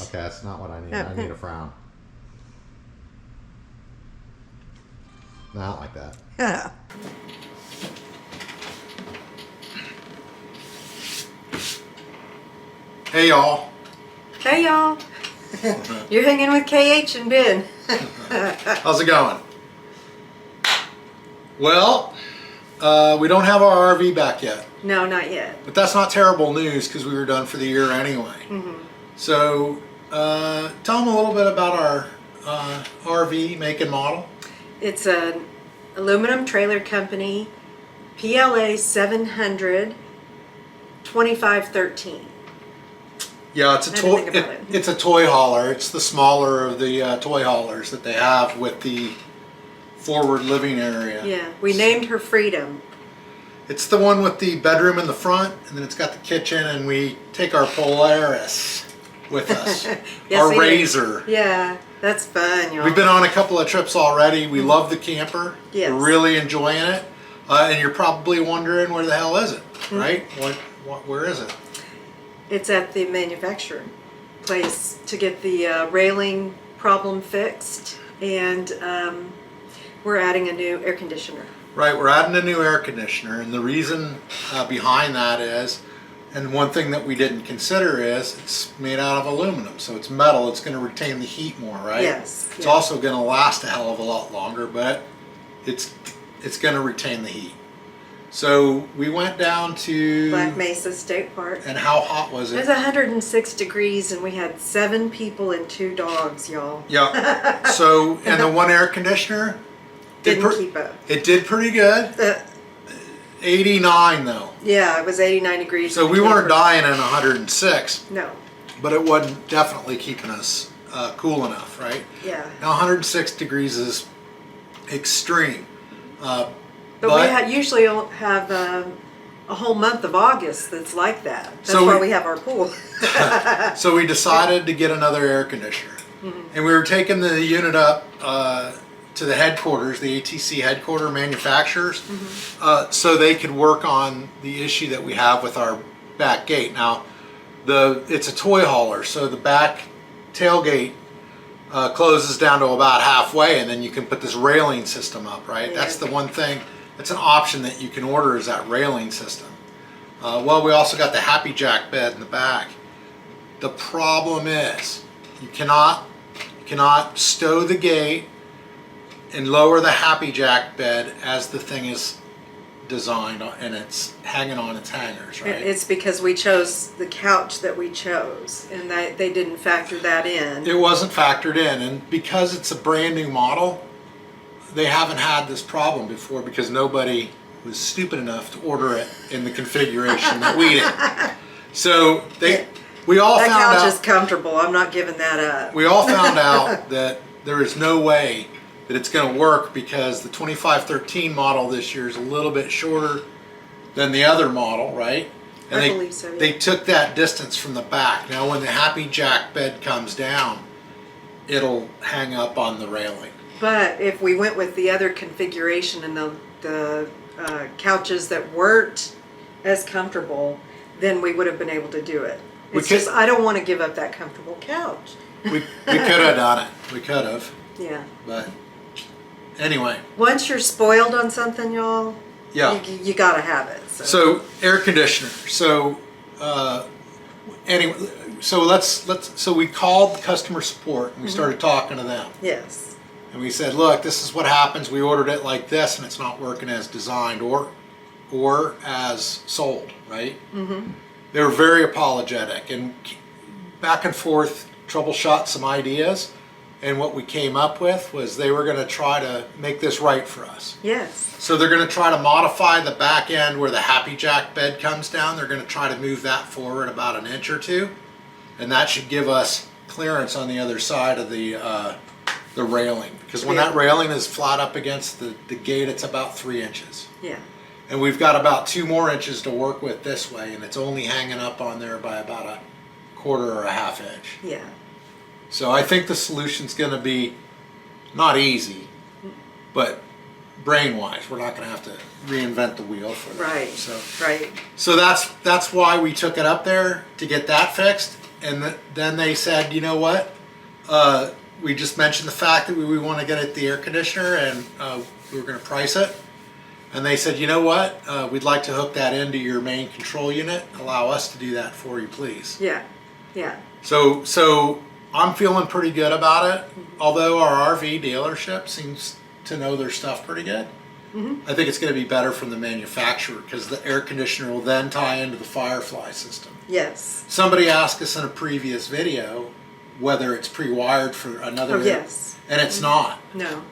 Okay, that's not what I need. I need a frown. Not like that. Yeah. Hey y'all. Hey y'all. You're hanging with KH and Ben. How's it going? Well, we don't have our RV back yet. No, not yet. But that's not terrible news because we were done for the year anyway. So tell them a little bit about our RV make and model. It's an aluminum trailer company, PLA 700 2513. Yeah, it's a toy. It's a toy hauler. It's the smaller of the toy haulers that they have with the forward living area. Yeah, we named her Freedom. It's the one with the bedroom in the front, and then it's got the kitchen, and we take our Polaris with us. Yes, our Razor. Yeah, that's fun, y'all. We've been on a couple of trips already. We love the camper. Yes. We're really enjoying it. And you're probably wondering, where the hell is it, right? Where is it? It's at the manufacturer place to get the railing problem fixed, and we're adding a new air conditioner. Right, we're adding a new air conditioner, and the reason behind that is, and one thing that we didn't consider is, it's made out of aluminum, so it's metal, it's going to retain the heat more, right? Yes. It's also going to last a hell of a lot longer, but it's going to retain the heat. So we went down to Black Mesa State Park. And how hot was It it? was 106 degrees, and we had 7 people and 2 dogs, y'all. Yeah. So, and the one air conditioner Didn't keep up. It did pretty good. 89 though. Yeah, it was 89 degrees. So we weren't dying in 106. No. But it wasn't definitely keeping us cool enough, right? Yeah. Now 106 degrees is extreme. But we usually have a whole month of August that's like that. That's So why we have our pool. So we decided to get another air conditioner. And we were taking the unit up to the headquarters, the ATC headquarter manufacturers, so they could work on the issue that we have with our back gate. Now, it's a toy hauler, so the back tailgate closes down to about halfway, and then you can put this railing system up, right? Yeah. That's the one thing, it's an option that you can order, is that railing system. Well, we also got the Happy Jack bed in the back. The problem is, you cannot stow the gate and lower the Happy Jack bed as the thing is designed and it's hanging on its hangers, right? It's because we chose the couch that we chose, and they didn't factor that in. It wasn't factored in, and because it's a brand new model, they haven't had this problem before because nobody was stupid enough to order it in the configuration that we did. So we all found out. That couch is comfortable. I'm not giving that up. We all found out that there is no way that it's going to work because the 2513 model this year is a little bit shorter than the other model, right? And I believe so, yeah. They took that distance from the back. Now when the Happy Jack bed comes down, it'll hang up on the railing. But if we went with the other configuration and the couches that weren't as comfortable, then we would have been able to do it. It's just, I don't want to give up that comfortable couch. We could have done it. We could have. Yeah. But anyway. Once you're spoiled on something, y'all, Yeah. you gotta have it. So air conditioner. So anyway, so we called customer support and we started talking to them. Yes. And we said, look, this is what happens. We ordered it like this and it's not working as designed or as sold, right? They were very apologetic and back and forth troubleshot some ideas. And what we came up with was they were going to try to make this right for us. Yes. So they're going to try to modify the back end where the Happy Jack bed comes down. They're going to try to move that forward about an inch or two. And that should give us clearance on the other side of the railing. Because when that railing is flat up against the gate, it's about 3 inches. Yeah. And we've got about 2 more inches to work with this way, and it's only hanging up on there by about a 1/4 or a 1/2 inch. Yeah. So I think the solution's going to be not easy, but brain-wise, we're not going to have to reinvent the wheel for that. Right. So Right. that's why we took it up there to get that fixed, then they said, you know what? We just mentioned the fact that we want to get at the air conditioner, and we were going to price it. And they said, you know what? We'd like to hook that into your main control unit. Allow us to do that for you, please. Yeah, yeah. So I'm feeling pretty good about it. Although our RV dealership seems to know their stuff pretty good. I think it's going to be better from the manufacturer, because the air conditioner will then tie into the Firefly system. Yes. Somebody asked us in a previous video whether it's pre-wired for another. Yes. And it's not. No.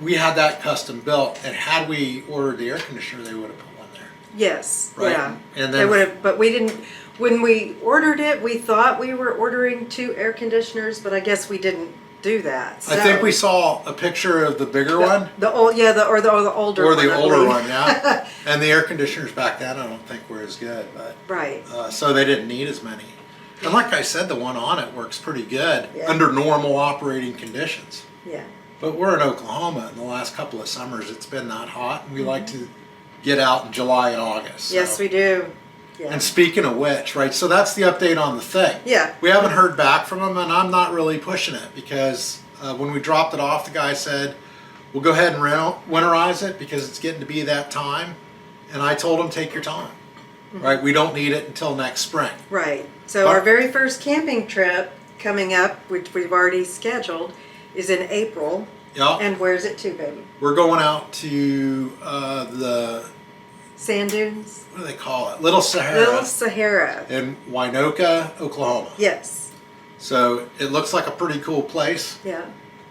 We had that custom built, and had we ordered the air conditioner, they would have put one there. Yes. Right? Yeah. And They then, would have, but we didn't. When we ordered it, we thought we were ordering 2 air conditioners, but I guess we didn't do that. I think we saw a picture of the bigger one. The old, yeah, the older Or one. the I older believe. one, yeah. And the air conditioners back then, I don't think were as good, but Right. so they didn't need as many. And like I said, the one on it works pretty good Yeah. under normal operating conditions. Yeah. But we're in Oklahoma, and the last couple of summers it's been that hot, and we like to get out in July and August. Yes, so. we do. Yeah. And speaking of which, right, so that's the update on the thing. Yeah. We haven't heard back from them, and I'm not really pushing it, because when we dropped it off, the guy said, we'll go ahead and winterize it because it's getting to be that time. And I told him, take your time, right? We don't need it until next spring. Right. So our very first camping trip coming up, which we've already scheduled, is in April. Yeah. And where's it to, baby? We're going out to the, Sand dunes? what do they call it? Little Sahara. Little Sahara. In Winoka, Oklahoma. Yes. So it looks like a pretty cool place. Yeah.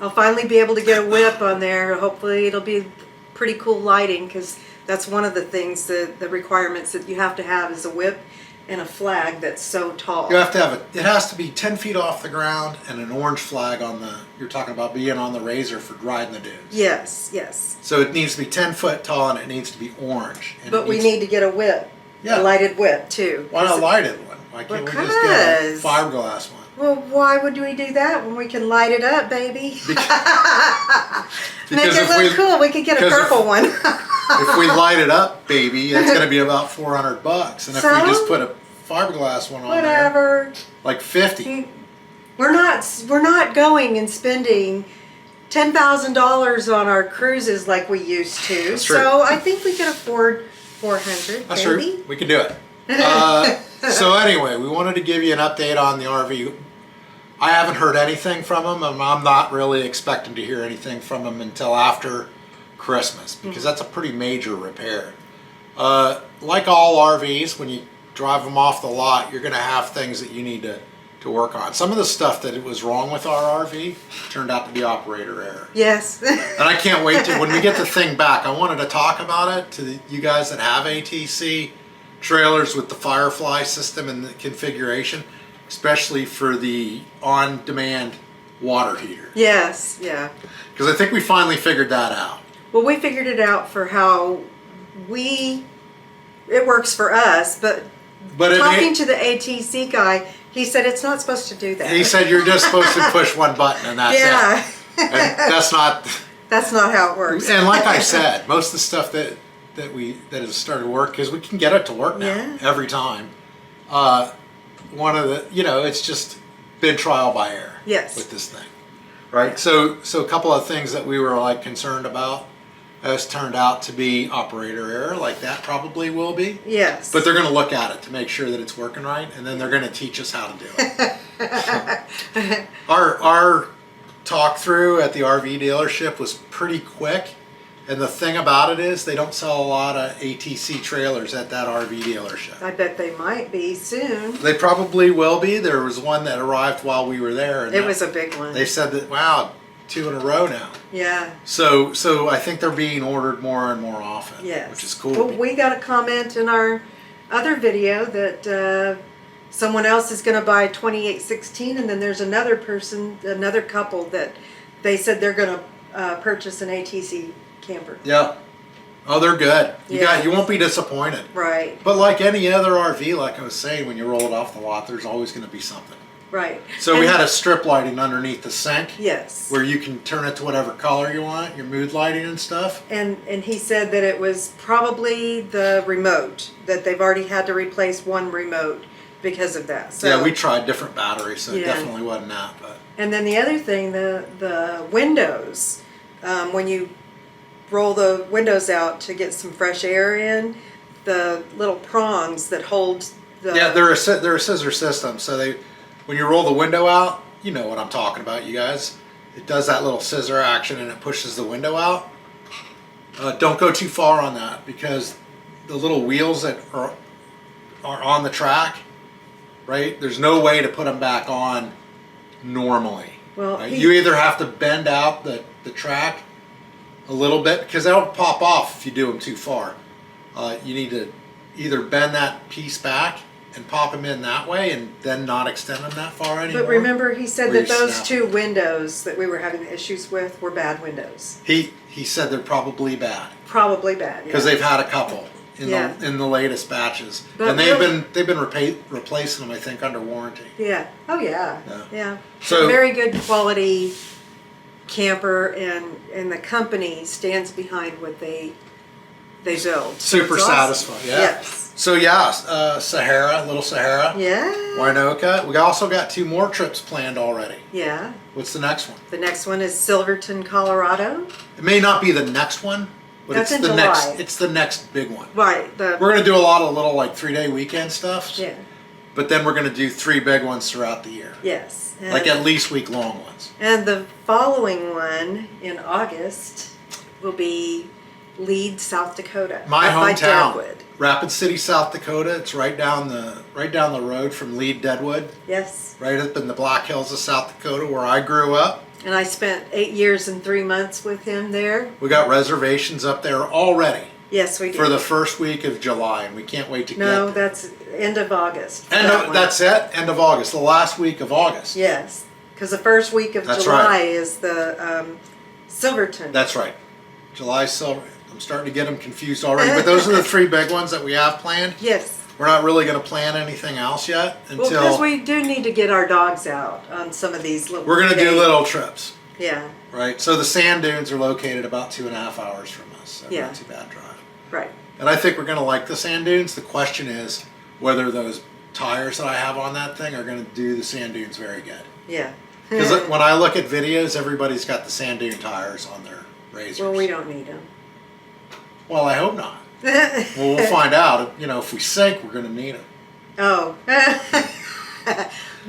I'll finally be able to get a whip on there. Hopefully it'll be pretty cool lighting, because that's one of the things, the requirements that you have to have is a whip and a flag that's so tall. You have to have it has to be 10 feet off the ground, and an orange flag on the, you're talking about being on the razor for riding the dunes. Yes, yes. So it needs to be 10 foot tall, and it needs to be orange. And But we need to get a whip. Yeah. A lighted whip too. Why not a lighted one? Why can't we just get a Because- fiberglass one? Well, why would we do that when we can light it up, baby? Make Because it look cool. We could get a because if- purple one. If we light it up, baby, it's going to be about $400. And if So? we just put a fiberglass one on there, Whatever. like 50. We're not going and spending $10,000 on our cruises like we used to. That's true. So I think we could afford 400. That's maybe. true. We can do it. So anyway, we wanted to give you an update on the RV. I haven't heard anything from them, and I'm not really expecting to hear anything from them until after Christmas, because that's a pretty major repair. Like all RVs, when you drive them off the lot, you're going to have things that you need to work on. Some of the stuff that was wrong with our RV turned out to be operator error. Yes. And I can't wait to, when we get the thing back, I wanted to talk about it to you guys that have ATC trailers with the Firefly system and the configuration, especially for the on-demand water heater. Yes. Yeah. Because I think we finally figured that out. Well, we figured it out for how it works for us, but talking to the ATC guy, he said it's not supposed to do that. He said you're just supposed to push one button and that's it. And that's not. That's not how it works. And like I said, most of the stuff that has started to work, because we can get it to work now every time. One of the, it's just been trial by error with this thing, right? So a couple of things that we were like concerned about has turned out to be operator error, like that probably will be. Yes. But they're going to look at it to make sure that it's working right, and then they're going to teach us how to do it. Our talk through at the RV dealership was pretty quick, and the thing about it is they don't sell a lot of ATC trailers at that RV dealership. I bet they might be soon. They probably will be. There was one that arrived while we were there. And It was a big one. They said that, wow, 2 in a row now. Yeah. So I think they're being ordered more and more often, which is cool. Well, we got a comment in our other video that someone else is going to buy a 2816, and then there's another couple that they said they're going to purchase an ATC camper. Yeah. Oh, they're good. Yeah. You won't be disappointed. Right. But like any other RV, like I was saying, when you roll it off the lot, there's always going to be something. Right. So we had a strip lighting underneath the sink. Yes. Where you can turn it to whatever color you want, your mood lighting and stuff. And he said that it was probably the remote, that they've already had to replace one remote because of that. So, yeah, we tried different batteries, so it Yeah. definitely wasn't that. But and then the other thing, the windows, when you roll the windows out to get some fresh air in, the little prongs that hold the yeah, they're a scissor system. So when you roll the window out, you know what I'm talking about, you guys. It does that little scissor action and it pushes the window out. Don't go too far on that because the little wheels that are on the track, right? There's no way to put them back on normally. Well, right? You either have to bend out the track a little bit because they'll pop off if you do them too far. You need to either bend that piece back and pop them in that way and then not extend them that far anymore. But remember, he said Or that you those snap two windows that we were having issues with were bad windows. He said they're probably bad Probably bad. because Yeah. they've had a couple in Yeah. the latest batches, But and they've really- been replacing them, I think, under warranty. Yeah. Oh yeah. Yeah. Yeah. So- very good quality camper, and the company stands behind what they build. Super It's awesome. satisfying. Yeah. Yes. So yeah, Sahara, little Sahara, Yeah. Winoka. We also got 2 more trips planned already. Yeah. What's the next one? The next one is Silverton, Colorado. It may not be the next one, but That's it's in the July. next. It's the next big one. Right. We're gonna do a lot of little 3-day weekend stuff. Yeah. But then we're gonna do 3 big ones throughout the year, Yes. And, like at least week-long ones. and the following one in August will be Lead, South Dakota. My up by hometown, Deadwood. Rapid City, South Dakota. It's right down the road from Lead, Deadwood, Yes. right up in the Black Hills of South Dakota, where I grew up. And I spent 8 years and 3 months with him there. We got reservations up there already Yes, we did. for the first week of July, and we can't wait to No, get there. that's end of August. for that one. That's it. End of August, the last week of August. Yes, because the first week of That's July right. is the Silverton. That's right. July Silver. I'm starting to get them confused already, but those are the 3 big ones that we have planned. Yes. We're not really going to plan anything else yet Well, until because we do need to get our dogs out on some of these little. we're going to do days. little trips. Yeah. Right, so the sand dunes are located about 2.5 hours from us, so Yeah. not too bad drive. Right. And I think we're going to like the sand dunes. The question is whether those tires that I have on that thing are going to do the sand dunes very good. Yeah. Because when I look at videos, everybody's got the sand dune tires on their razors. Well, we don't need them. Well, I hope not. Well, we'll find out. If we sink, we're going to need them. Oh.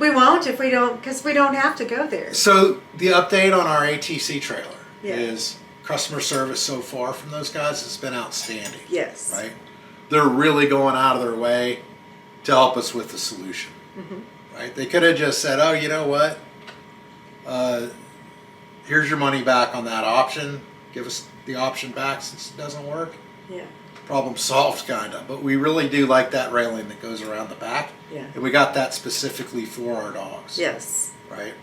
We won't if we don't, because we don't have to go there. So the update on our ATC trailer Yeah. is customer service so far from those guys has been outstanding. Yes. Right? They're really going out of their way to help us with the solution. Mm-hmm. Right? They could have just said, "Oh, you know what? Here's your money back on that option. Give us the option back since it doesn't work." Yeah. Problem solved, kind of. But we really do like that railing that goes around the back. Yeah. And we got that specifically for our dogs. Yes. Right?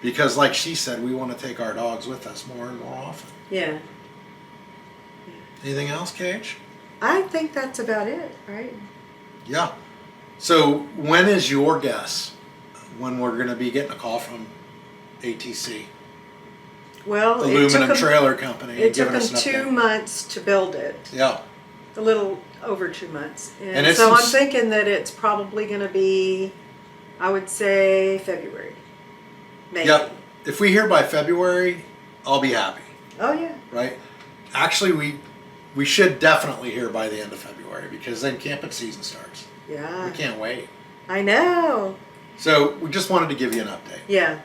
Because like she said, we want to take our dogs with us more and more often. Yeah. Anything else, Cage? I think that's about it, right? Yeah. So when is your guess when we're going to be getting a call from ATC, Well, the it took aluminum them, trailer company? it took giving them us an 2 update? months to build it. Yeah. A little over 2 months. And it's so I'm some- thinking that it's probably going to be, I would say, February. Maybe. Yep. If we hear by February, I'll be happy. Oh, yeah. Right? Actually, we should definitely hear by the end of February because then camping season starts. Yeah. We can't wait. I know. So we just wanted to give you an update. Yeah.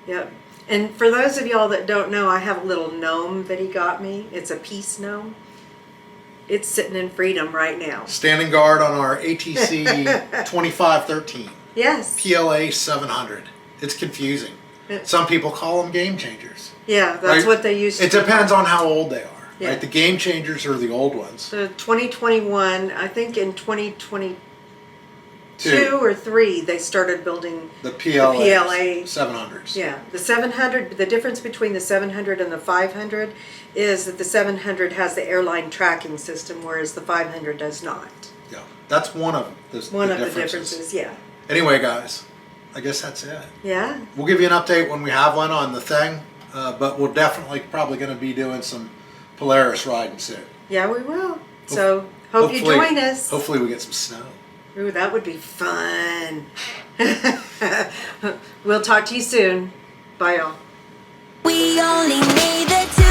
Yep. And for those of y'all that don't know, I have a little gnome that he got me. It's a peace gnome. It's sitting in Freedom right now. Standing guard on our ATC 2513 Yes. PLA 700. It's confusing. Some people call them game changers. Yeah, that's Right? what they used to It depends on how old they are. Yeah. Right? The game changers are the old ones. So 2021, I think in 2022 Two. or 3, they started building The PLA, PLA. 700s. Yeah, the 700, the difference between the 700 and the 500 is that the 700 has the airline tracking system, whereas the 500 does not. Yeah. That's one of the One of the differences. differences, yeah. Anyway, guys, I guess that's it. Yeah, We'll give you an update when we have one on the thing, but we're definitely probably going to be doing some Polaris riding soon. yeah, we will. So, hope you Hopefully- join us. Hopefully we get some snow. Ooh, that would be fun. We'll talk to you soon. Bye, y'all. We only need the two.